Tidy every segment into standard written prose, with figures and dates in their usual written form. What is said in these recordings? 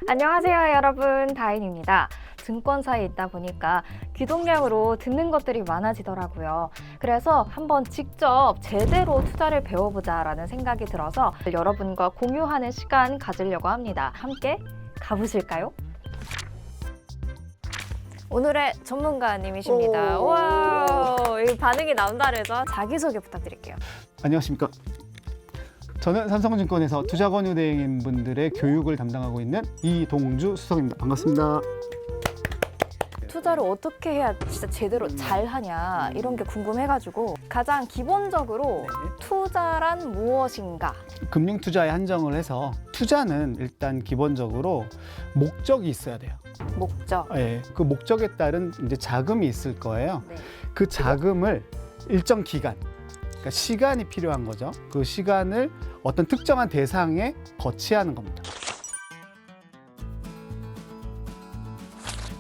안녕하세요 여러분, 다인입니다. 증권사에 있다 보니까 귀동량으로 듣는 것들이 많아지더라고요. 그래서 한번 직접 제대로 투자를 배워보자라는 생각이 들어서 여러분과 공유하는 시간 가지려고 합니다. 함께 가보실까요? 오늘의 전문가님이십니다. 와, 이 반응이 남다르죠? 자기소개 부탁드릴게요. 안녕하십니까. 저는 삼성증권에서 투자권유대행분들의 교육을 담당하고 있는 이동주 수석입니다. 반갑습니다. 투자를 어떻게 해야 진짜 제대로 잘 하냐 이런 게 궁금해가지고 가장 기본적으로 투자란 무엇인가? 금융투자에 한정을 해서 투자는 일단 기본적으로 목적이 있어야 돼요. 목적. 예, 그 목적에 따른 이제 자금이 있을 거예요. 네. 그 자금을 일정 기간, 그러니까 시간이 필요한 거죠. 그 시간을 어떤 특정한 대상에 거치하는 겁니다.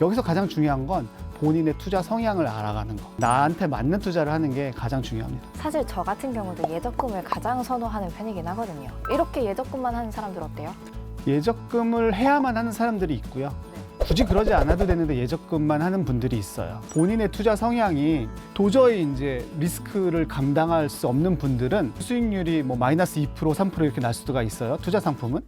여기서 가장 중요한 건 본인의 투자 성향을 알아가는 거. 나한테 맞는 투자를 하는 게 가장 중요합니다. 사실 저 같은 경우도 예적금을 가장 선호하는 편이긴 하거든요. 이렇게 예적금만 하는 사람들 어때요? 예적금을 해야만 하는 사람들이 있고요. 굳이 그러지 않아도 되는데 예적금만 하는 분들이 있어요. 본인의 투자 성향이 도저히 이제 리스크를 감당할 수 없는 분들은 수익률이 뭐 마이너스 2%, 3% 이렇게 날 수가 있어요. 투자 상품은.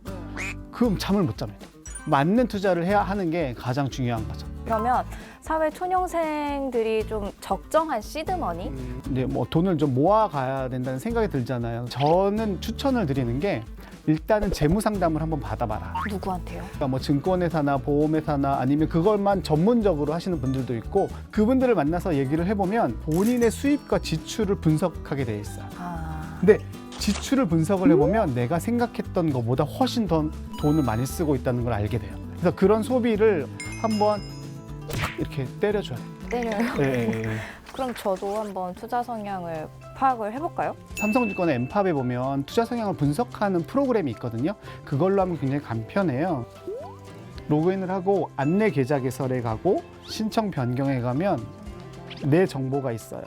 그럼 잠을 못 잡니다. 맞는 투자를 해야 하는 게 가장 중요한 거죠. 그러면 사회 초년생들이 좀 적정한 시드머니? 이제 뭐 돈을 좀 모아가야 된다는 생각이 들잖아요. 저는 추천을 드리는 게 일단은 재무 상담을 한번 받아봐라. 누구한테요? 그러니까 뭐 증권회사나 보험회사나 아니면 그걸만 전문적으로 하시는 분들도 있고 그분들을 만나서 얘기를 해보면 본인의 수입과 지출을 분석하게 돼 있어요. 근데 지출을 분석을 해보면 내가 생각했던 것보다 훨씬 더 돈을 많이 쓰고 있다는 걸 알게 돼요. 그래서 그런 소비를 한번 이렇게 때려줘야 돼요. 때려요? 예. 그럼 저도 한번 투자 성향을 파악을 해볼까요? 삼성증권의 엠팝에 보면 투자 성향을 분석하는 프로그램이 있거든요. 그걸로 하면 굉장히 간편해요. 로그인을 하고 안내 계좌 개설에 가고 신청 변경에 가면 내 정보가 있어요.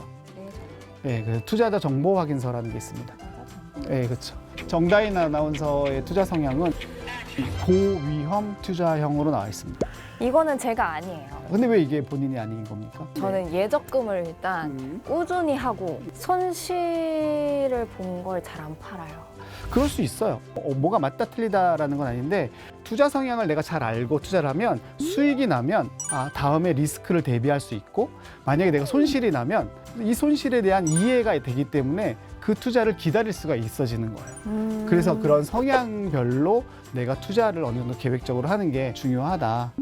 네, 그래서 투자자 정보 확인서라는 게 있습니다. 네, 그렇죠. 정다인 아나운서의 투자 성향은 고위험 투자형으로 나와 있습니다. 이거는 제가 아니에요. 근데 왜 이게 본인이 아닌 겁니까? 저는 예적금을 일단 꾸준히 하고 손실을 본 걸 잘 안 팔아요. 그럴 수 있어요. 뭐가 맞다 틀리다라는 건 아닌데 투자 성향을 내가 잘 알고 투자를 하면 수익이 나면 다음에 리스크를 대비할 수 있고 만약에 내가 손실이 나면 이 손실에 대한 이해가 되기 때문에 그 투자를 기다릴 수가 있어지는 거예요. 그래서 그런 성향별로 내가 투자를 어느 정도 계획적으로 하는 게 중요하다.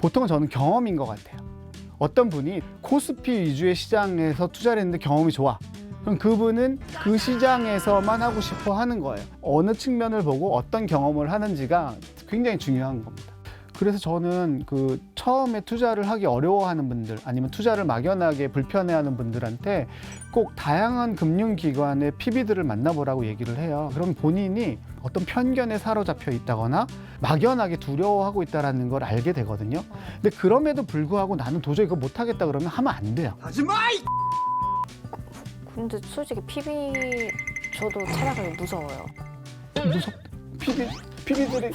보통은 저는 경험인 것 같아요. 어떤 분이 코스피 위주의 시장에서 투자를 했는데 경험이 좋아. 그럼 그분은 그 시장에서만 하고 싶어 하는 거예요. 어느 측면을 보고 어떤 경험을 하는지가 굉장히 중요한 겁니다. 그래서 저는 그 처음에 투자를 하기 어려워하는 분들 아니면 투자를 막연하게 불편해하는 분들한테 꼭 다양한 금융기관의 PB들을 만나보라고 얘기를 해요. 그럼 본인이 어떤 편견에 사로잡혀 있다거나 막연하게 두려워하고 있다는 걸 알게 되거든요. 근데 그럼에도 불구하고 나는 도저히 이거 못하겠다 그러면 하면 안 돼요. 근데 솔직히 PB 저도 찾아가기 무서워요. PB들이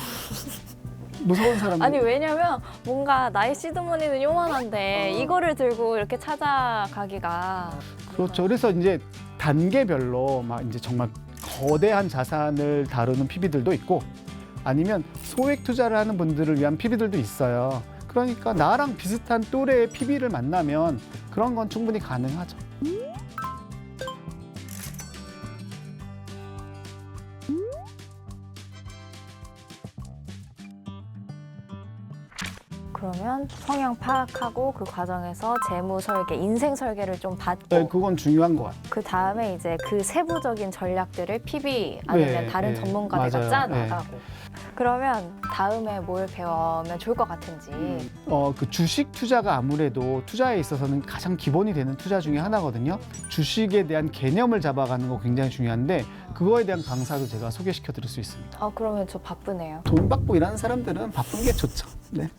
무서운 사람들. 아니 왜냐면 뭔가 나의 시드머니는 요만한데 이거를 들고 이렇게 찾아가기가 그렇죠. 그래서 이제 단계별로 막 이제 정말 거대한 자산을 다루는 PB들도 있고 아니면 소액 투자를 하는 분들을 위한 PB들도 있어요. 그러니까 나랑 비슷한 또래의 PB를 만나면 그런 건 충분히 가능하죠. 그러면 성향 파악하고 그 과정에서 재무 설계, 인생 설계를 좀 받고 네, 그건 중요한 것 같아요. 그 다음에 이제 그 세부적인 전략들을 PB 아니면 다른 전문가들과 맞아요. 짜나가고 그러면 다음에 뭘 배우면 좋을 것 같은지. 그 주식 투자가 아무래도 투자에 있어서는 가장 기본이 되는 투자 중에 하나거든요. 주식에 대한 개념을 잡아가는 거 굉장히 중요한데 그거에 대한 강사도 제가 소개시켜 드릴 수 있습니다. 그러면 저 바쁘네요. 돈 받고 일하는 사람들은 바쁜 게 좋죠. 네.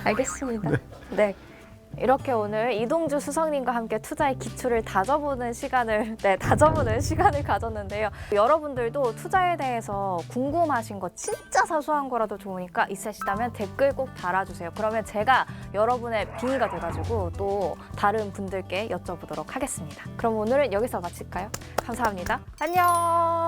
알겠습니다. 네. 이렇게 오늘 이동주 수석님과 함께 투자의 기초를 다져보는 시간을 가졌는데요. 여러분들도 투자에 대해서 궁금하신 거 진짜 사소한 거라도 좋으니까 있으시다면 댓글 꼭 달아주세요. 그러면 제가 여러분의 빙의가 돼가지고 또 다른 분들께 여쭤보도록 하겠습니다. 그럼 오늘은 여기서 마칠까요? 감사합니다. 안녕.